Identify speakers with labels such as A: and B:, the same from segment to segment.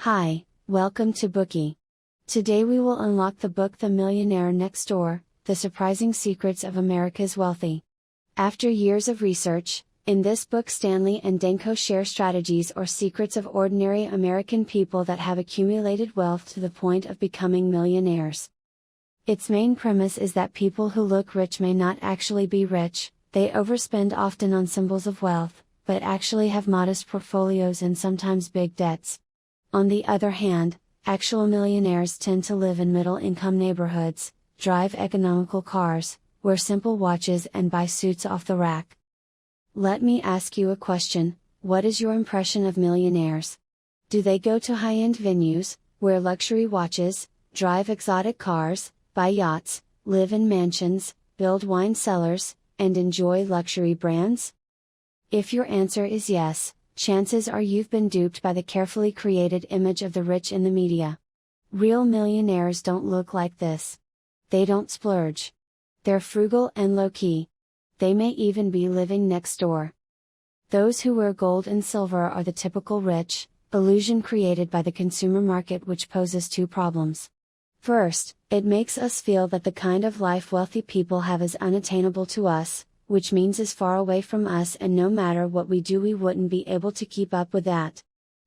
A: Hi, welcome to Bookie. Today we will unlock the book The Millionaire Next Door, The Surprising Secrets of America's Wealthy. After years of research, in this book Stanley and Danko share strategies or secrets of ordinary American people that have accumulated wealth to the point of becoming millionaires. Its main premise is that people who look rich may not actually be rich, they overspend often on symbols of wealth, but actually have modest portfolios and sometimes big debts. On the other hand, actual millionaires tend to live in middle-income neighborhoods, drive economical cars, wear simple watches and buy suits off the rack. Let me ask you a question: what is your impression of millionaires? Do they go to high-end venues, wear luxury watches, drive exotic cars, buy yachts, live in mansions, build wine cellars, and enjoy luxury brands? If your answer is yes, chances are you've been duped by the carefully created image of the rich in the media. Real millionaires don't look like this. They don't splurge. They're frugal and low-key. They may even be living next door. Those who wear gold and silver are the typical rich, illusion created by the consumer market, which poses two problems. First, it makes us feel that the kind of life wealthy people have is unattainable to us, which means is far away from us, and no matter what we do we wouldn't be able to keep up with that.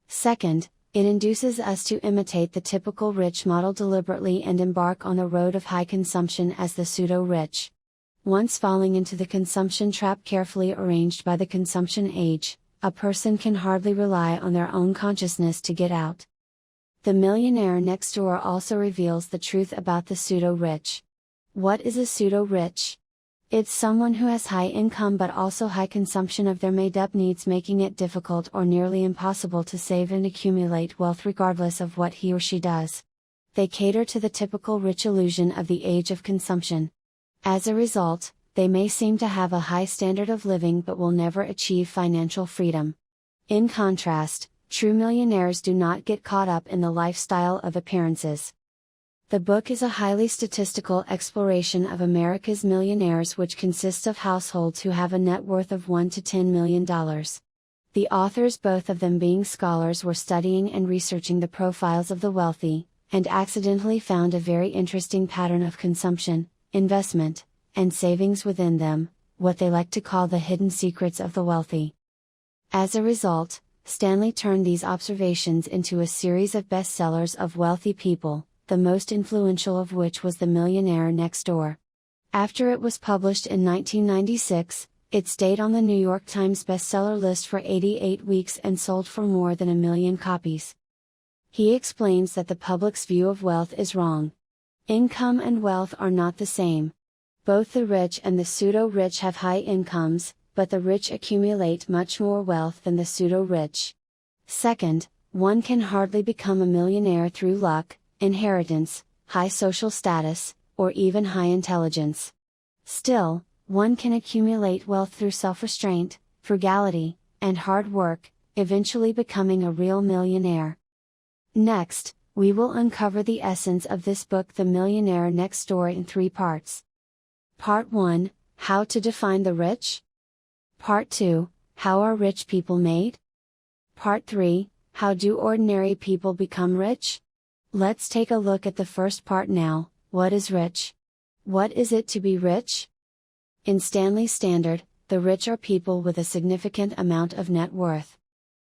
A: Second, it induces us to imitate the typical rich model deliberately and embark on the road of high consumption as the pseudo-rich. Once falling into the consumption trap carefully arranged by the consumption age, a person can hardly rely on their own consciousness to get out. The Millionaire Next Door also reveals the truth about the pseudo-rich. What is a pseudo-rich? It's someone who has high income but also high consumption of their made-up needs, making it difficult or nearly impossible to save and accumulate wealth regardless of what he or she does. They cater to the typical rich illusion of the age of consumption. As a result, they may seem to have a high standard of living but will never achieve financial freedom. In contrast, true millionaires do not get caught up in the lifestyle of appearances. The book is a highly statistical exploration of America's millionaires, which consists of households who have a net worth of $1 to $10 million. The authors, both of them being scholars, were studying and researching the profiles of the wealthy, and accidentally found a very interesting pattern of consumption, investment, and savings within them, what they like to call the hidden secrets of the wealthy. As a result, Stanley turned these observations into a series of bestsellers of wealthy people, the most influential of which was The Millionaire Next Door. After it was published in 1996, it stayed on the New York Times bestseller list for 88 weeks and sold for more than 1 million copies. He explains that the public's view of wealth is wrong. Income and wealth are not the same. Both the rich and the pseudo-rich have high incomes, but the rich accumulate much more wealth than the pseudo-rich. Second, one can hardly become a millionaire through luck, inheritance, high social status, or even high intelligence. Still, one can accumulate wealth through self-restraint, frugality, and hard work, eventually becoming a real millionaire. Next, we will uncover the essence of this book The Millionaire Next Door in 3 parts. Part 1, How to define the rich? Part 2, How are rich people made? Part 3, How do ordinary people become rich? Let's take a look at the first part now. What is rich? What is it to be rich? In Stanley's standard, the rich are people with a significant amount of net worth.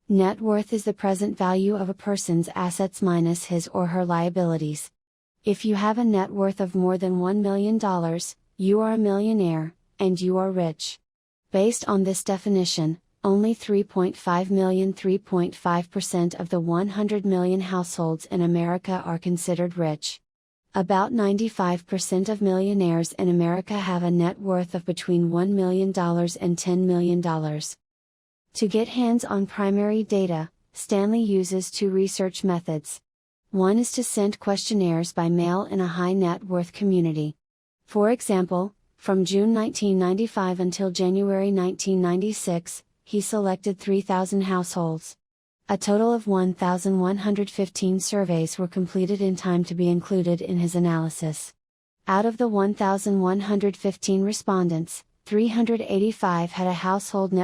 A: Net worth is the present value of a person's assets minus his or her liabilities. If you have a net worth of more than $1 million, you are a millionaire, and you are rich. Based on this definition, only 3.5% of the 100 million households in America are considered rich. About 95% of millionaires in America have a net worth of between $1 million and $10 million. To get hands-on primary data, Stanley uses 2 research methods. One is to send questionnaires by mail in a high net worth community. For example, from June 1995 until January 1996, he selected 3,000 households. A total of 1,115 surveys were completed in time to be included in his analysis. Out of the 1,115 respondents, 385 had a household net